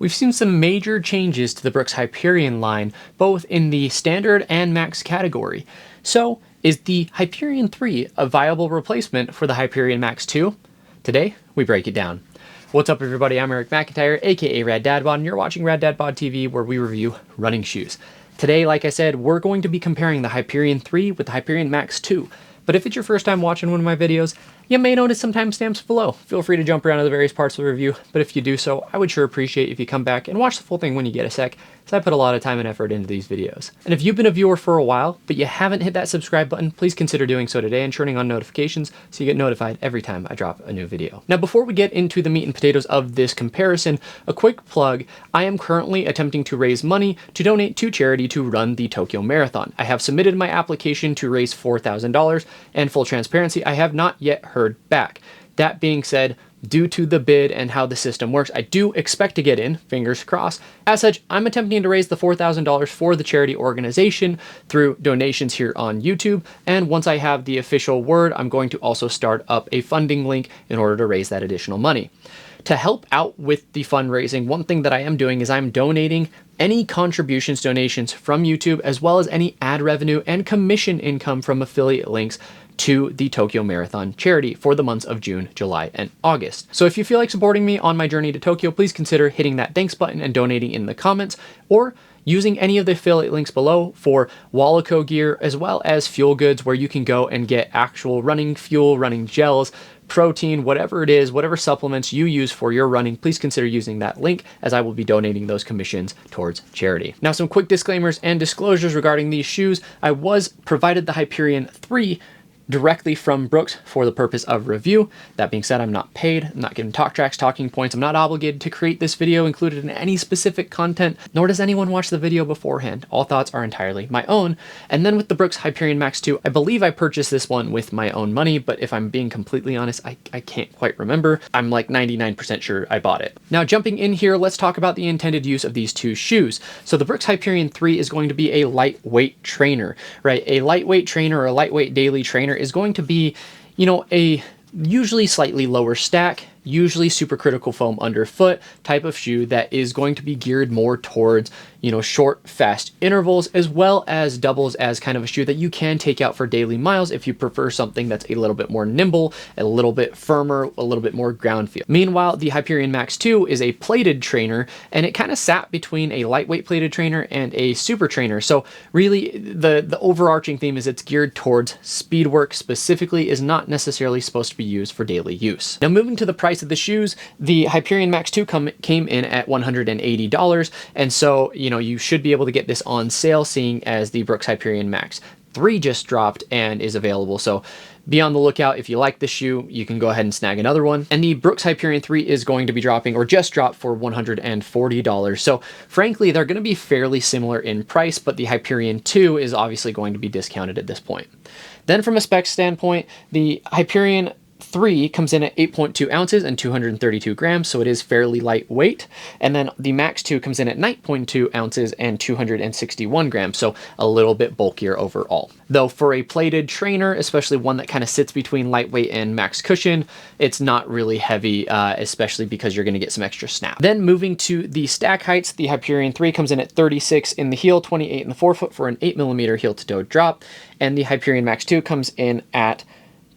We've seen some major changes to the Brooks Hyperion line, both in the standard and max category. So, is the Hyperion 3 a viable replacement for the Hyperion Max 2? Today, we break it down. What's up everybody, I'm Eric McIntyre, aka Rad Dad Bod, and you're watching Rad Dad Bod TV, where we review running shoes. Today, like I said, we're going to be comparing the Hyperion 3 with the Hyperion Max 2. But if it's your first time watching one of my videos, you may notice some timestamps below. Feel free to jump around to the various parts of the review, but if you do so, I would sure appreciate if you come back and watch the full thing when you get a sec, as I put a lot of time and effort into these videos. And if you've been a viewer for a while, but you haven't hit that subscribe button, please consider doing so today and turning on notifications so you get notified every time I drop a new video. Now, before we get into the meat and potatoes of this comparison, a quick plug. I am currently attempting to raise money to donate to charity to run the Tokyo Marathon. I have submitted my application to raise $4,000, and full transparency, I have not yet heard back. That being said, due to the bid and how the system works, I do expect to get in, fingers crossed. As such, I'm attempting to raise the $4,000 for the charity organization through donations here on YouTube, and once I have the official word, I'm going to also start up a funding link in order to raise that additional money. To help out with the fundraising, one thing that I am doing is I'm donating any donations from YouTube, as well as any ad revenue and commission income from affiliate links to the Tokyo Marathon charity for the months of June, July, and August. So if you feel like supporting me on my journey to Tokyo, please consider hitting that thanks button and donating in the comments, or using any of the affiliate links below for Wallaco gear, as well as fuel goods where you can go and get actual running fuel, running gels, protein, whatever it is, whatever supplements you use for your running, please consider using that link, as I will be donating those commissions towards charity. Now, some quick disclaimers and disclosures regarding these shoes. I was provided the Hyperion 3 directly from Brooks for the purpose of review. That being said, I'm not paid, I'm not given talk tracks, talking points, I'm not obligated to create this video included in any specific content, nor does anyone watch the video beforehand. All thoughts are entirely my own. And then with the Brooks Hyperion Max 2, I believe I purchased this one with my own money, but if I'm being completely honest, I can't quite remember. I'm like 99% sure I bought it. Now, jumping in here, let's talk about the intended use of these two shoes. So the Brooks Hyperion 3 is going to be a lightweight trainer, right? A lightweight trainer or a lightweight daily trainer is going to be, you know, a usually slightly lower stack, usually supercritical foam underfoot type of shoe that is going to be geared more towards, you know, short, fast intervals, as well as doubles as kind of a shoe that you can take out for daily miles if you prefer something that's a little bit more nimble, a little bit firmer, a little bit more ground feel. Meanwhile, the Hyperion Max 2 is a plated trainer, and it kind of sat between a lightweight plated trainer and a super trainer. So really, the overarching theme is it's geared towards speed work specifically, is not necessarily supposed to be used for daily use. Now, moving to the price of the shoes, the Hyperion Max 2 came in at $180, and so, you know, you should be able to get this on sale, seeing as the Brooks Hyperion Max 3 just dropped and is available. So be on the lookout. If you like the shoe, you can go ahead and snag another one. And the Brooks Hyperion 3 is going to be dropping, or just dropped, for $140. So frankly, they're going to be fairly similar in price, but the Hyperion 2 is obviously going to be discounted at this point. Then from a spec standpoint, the Hyperion 3 comes in at 8.2 ounces and 232 grams, so it is fairly lightweight. And then the Max 2 comes in at 9.2 ounces and 261 grams, so a little bit bulkier overall. Though for a plated trainer, especially one that kind of sits between lightweight and max cushion, it's not really heavy, especially because you're going to get some extra snap. Then moving to the stack heights, the Hyperion 3 comes in at 36 in the heel, 28 in the forefoot for an 8mm heel to toe drop, and the Hyperion Max 2 comes in at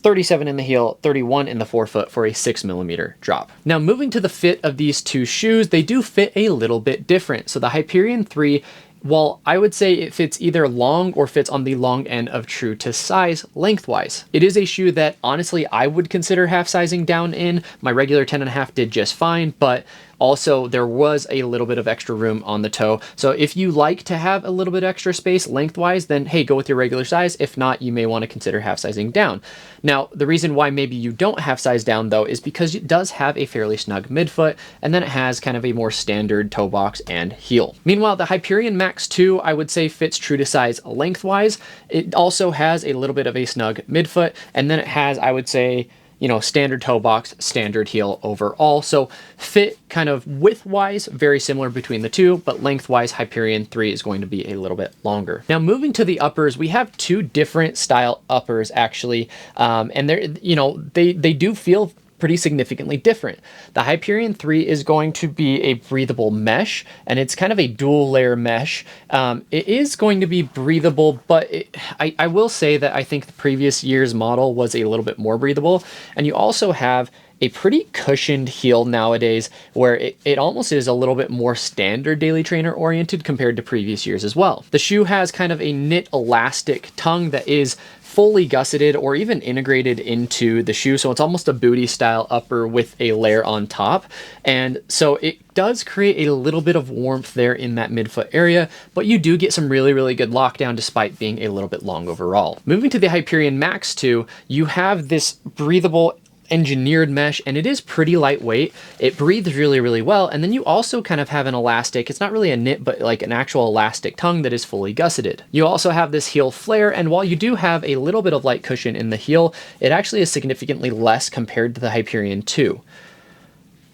37 in the heel, 31 in the forefoot for a 6mm drop. Now, moving to the fit of these two shoes, they do fit a little bit different. So the Hyperion 3, while I would say it fits either long or fits on the long end of true to size lengthwise, it is a shoe that honestly I would consider half sizing down in. My regular 10.5 did just fine, but also there was a little bit of extra room on the toe. So if you like to have a little bit extra space lengthwise, then hey, go with your regular size. If not, you may want to consider half sizing down. Now, the reason why maybe you don't half size down though is because it does have a fairly snug midfoot, and then it has kind of a more standard toe box and heel. Meanwhile, the Hyperion Max 2, I would say, fits true to size lengthwise. It also has a little bit of a snug midfoot, and then it has, I would say, you know, standard toe box, standard heel overall. So fit kind of width-wise, very similar between the two, but lengthwise, Hyperion 3 is going to be a little bit longer. Now, moving to the uppers, we have two different style uppers actually, and they're, you know, they do feel pretty significantly different. The Hyperion 3 is going to be a breathable mesh, and it's kind of a dual layer mesh. It is going to be breathable, but I will say that I think the previous year's model was a little bit more breathable. And you also have a pretty cushioned heel nowadays, where it almost is a little bit more standard daily trainer oriented compared to previous years as well. The shoe has kind of a knit elastic tongue that is fully gusseted or even integrated into the shoe. So it's almost a booty style upper with a layer on top. And so it does create a little bit of warmth there in that midfoot area, but you do get some really, really good lockdown despite being a little bit long overall. Moving to the Hyperion Max 2, you have this breathable engineered mesh, and it is pretty lightweight. It breathes really, really well. And then you also kind of have an elastic, it's not really a knit, but like an actual elastic tongue that is fully gusseted. You also have this heel flare, and while you do have a little bit of light cushion in the heel, it actually is significantly less compared to the Hyperion 2.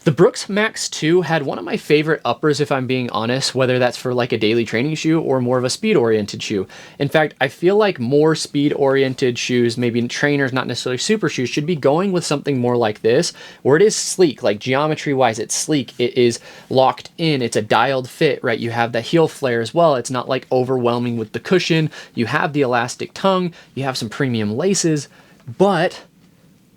The Brooks Max 2 had one of my favorite uppers, if I'm being honest, whether that's for like a daily training shoe or more of a speed-oriented shoe. In fact, I feel like more speed-oriented shoes, maybe trainers, not necessarily super shoes, should be going with something more like this, where it is sleek, like geometry-wise, it's sleek, it is locked in, it's a dialed fit, right? You have the heel flare as well. It's not like overwhelming with the cushion. You have the elastic tongue, you have some premium laces, but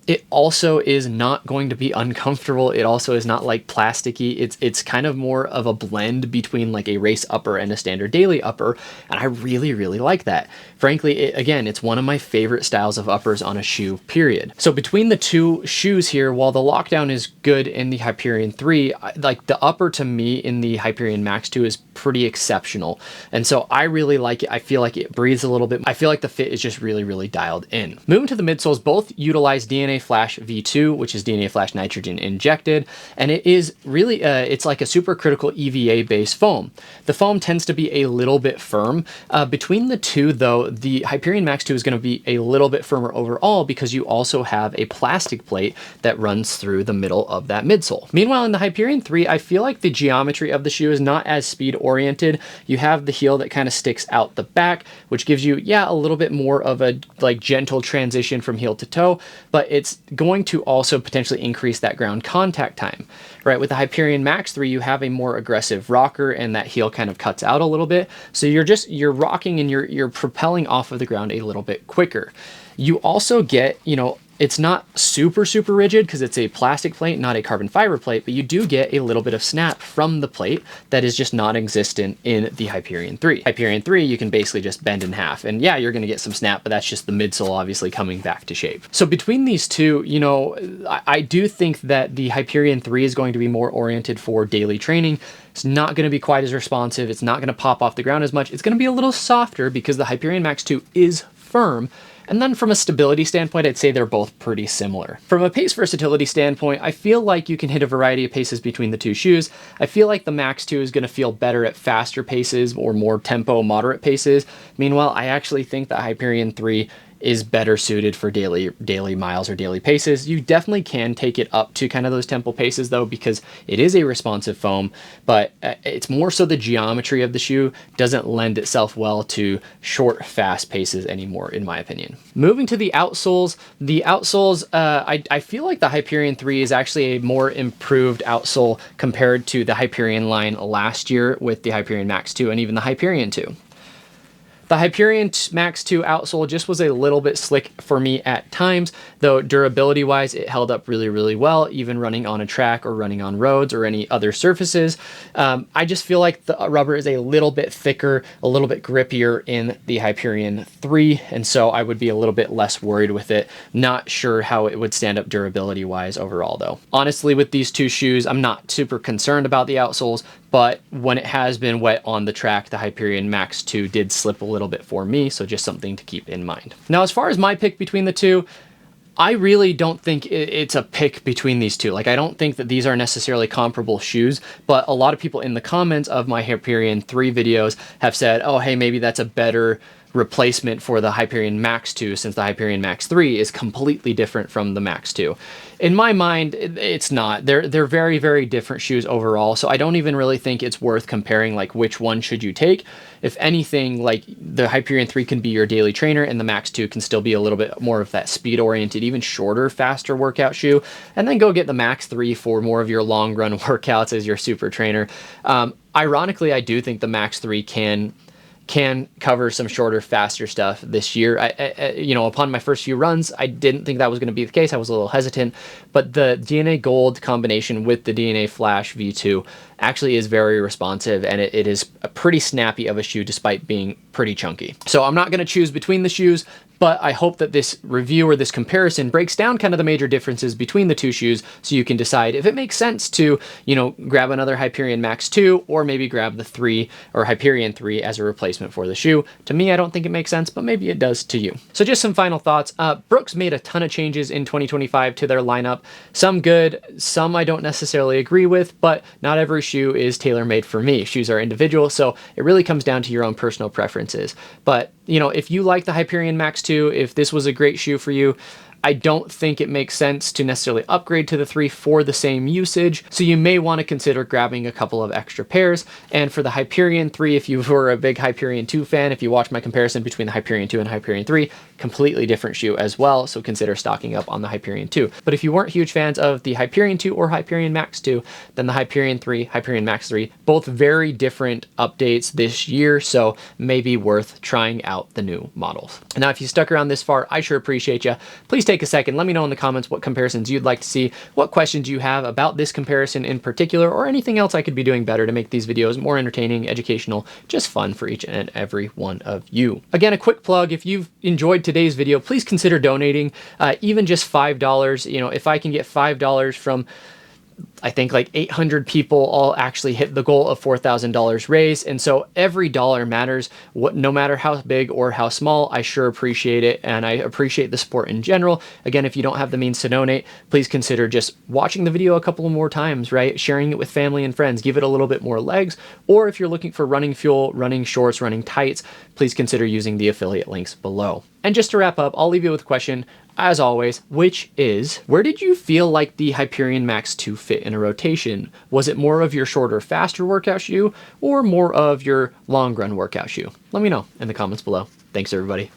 it also is not going to be uncomfortable. It also is not like plasticky. It's kind of more of a blend between like a race upper and a standard daily upper. And I really, really like that. Frankly, again, it's one of my favorite styles of uppers on a shoe, period. So between the two shoes here, while the lockdown is good in the Hyperion 3, like the upper to me in the Hyperion Max 2 is pretty exceptional. And so I really like it. I feel like it breathes a little bit. I feel like the fit is just really, really dialed in. Moving to the midsoles, both utilize DNA Flash V2, which is DNA Flash nitrogen injected, and it is really it's like a supercritical EVA based foam. The foam tends to be a little bit firm. Between the two though, the Hyperion Max 2 is going to be a little bit firmer overall because you also have a plastic plate that runs through the middle of that midsole. Meanwhile, in the Hyperion 3, I feel like the geometry of the shoe is not as speed oriented. You have the heel that kind of sticks out the back, which gives you, yeah, a little bit more of a like gentle transition from heel to toe, but it's going to also potentially increase that ground contact time, right? With the Hyperion Max 3, you have a more aggressive rocker and that heel kind of cuts out a little bit. So you're rocking and you're propelling off of the ground a little bit quicker. You also get, it's not super, super rigid because it's a plastic plate, not a carbon fiber plate, but you do get a little bit of snap from the plate that is just non-existent in the Hyperion 3. Hyperion 3, you can basically just bend in half. And yeah, you're going to get some snap, but that's just the midsole obviously coming back to shape. So between these two, I do think that the Hyperion 3 is going to be more oriented for daily training. It's not going to be quite as responsive. It's not going to pop off the ground as much. It's going to be a little softer because the Hyperion Max 2 is firm. And then from a stability standpoint, I'd say they're both pretty similar. From a pace versatility standpoint, I feel like you can hit a variety of paces between the two shoes. I feel like the Max 2 is going to feel better at faster paces or more tempo, moderate paces. Meanwhile, I actually think the Hyperion 3 is better suited for daily miles or daily paces. You definitely can take it up to kind of those tempo paces though, because it is a responsive foam, but it's more so the geometry of the shoe doesn't lend itself well to short, fast paces anymore, in my opinion. Moving to the outsoles, I feel like the Hyperion 3 is actually a more improved outsole compared to the Hyperion line last year with the Hyperion Max 2 and even the Hyperion 2. The Hyperion Max 2 outsole just was a little bit slick for me at times, though durability-wise, it held up really, really well, even running on a track or running on roads or any other surfaces. I just feel like the rubber is a little bit thicker, a little bit grippier in the Hyperion 3, and so I would be a little bit less worried with it. Not sure how it would stand up durability-wise overall, though. Honestly, with these two shoes, I'm not super concerned about the outsoles, but when it has been wet on the track, the Hyperion Max 2 did slip a little bit for me, so just something to keep in mind. Now, as far as my pick between the two, I really don't think it's a pick between these two. Like, I don't think that these are necessarily comparable shoes, but a lot of people in the comments of my Hyperion 3 videos have said, oh, hey, maybe that's a better replacement for the Hyperion Max 2, since the Hyperion Max 3 is completely different from the Max 2. In my mind, it's not. They're very, very different shoes overall, so I don't even really think it's worth comparing like which one should you take. If anything, like the Hyperion 3 can be your daily trainer, and the Max 2 can still be a little bit more of that speed-oriented, even shorter, faster workout shoe. And then go get the Max 3 for more of your long-run workouts as your super trainer. Ironically, I do think the Max 3 can cover some shorter, faster stuff this year. You know, upon my first few runs, I didn't think that was going to be the case. I was a little hesitant, but the DNA Gold combination with the DNA Flash V2 actually is very responsive, and it is a pretty snappy of a shoe despite being pretty chunky. So I'm not going to choose between the shoes, but I hope that this review or this comparison breaks down kind of the major differences between the two shoes, so you can decide if it makes sense to, you know, grab another Hyperion Max 2 or maybe grab the 3 or Hyperion 3 as a replacement for the shoe. To me, I don't think it makes sense, but maybe it does to you. So just some final thoughts. Brooks made a ton of changes in 2025 to their lineup. Some good, some I don't necessarily agree with, but not every shoe is tailor-made for me. Shoes are individual, so it really comes down to your own personal preferences. But, you know, if you like the Hyperion Max 2, if this was a great shoe for you, I don't think it makes sense to necessarily upgrade to the 3 for the same usage, so you may want to consider grabbing a couple of extra pairs. And for the Hyperion 3, if you were a big Hyperion 2 fan, if you watch my comparison between the Hyperion 2 and Hyperion 3, completely different shoe as well, so consider stocking up on the Hyperion 2. But if you weren't huge fans of the Hyperion 2 or Hyperion Max 2, then the Hyperion 3, Hyperion Max 3, both very different updates this year, so maybe worth trying out the new models. Now, if you stuck around this far, I sure appreciate you. Please take a second, let me know in the comments what comparisons you'd like to see, what questions you have about this comparison in particular, or anything else I could be doing better to make these videos more entertaining, educational, just fun for each and every one of you. Again, a quick plug, if you've enjoyed today's video, please consider donating, even just $5. You know, if I can get $5 from, I think, like 800 people all actually hit the goal of $4,000 raised. And so every dollar matters, no matter how big or how small. I sure appreciate it, and I appreciate the support in general. Again, if you don't have the means to donate, please consider just watching the video a couple more times, right? Sharing it with family and friends, give it a little bit more legs. Or if you're looking for running fuel, running shorts, running tights, please consider using the affiliate links below. And just to wrap up, I'll leave you with a question, as always, which is, where did you feel like the Hyperion Max 2 fit in a rotation? Was it more of your shorter, faster workout shoe, or more of your long run workout shoe? Let me know in the comments below. Thanks, everybody.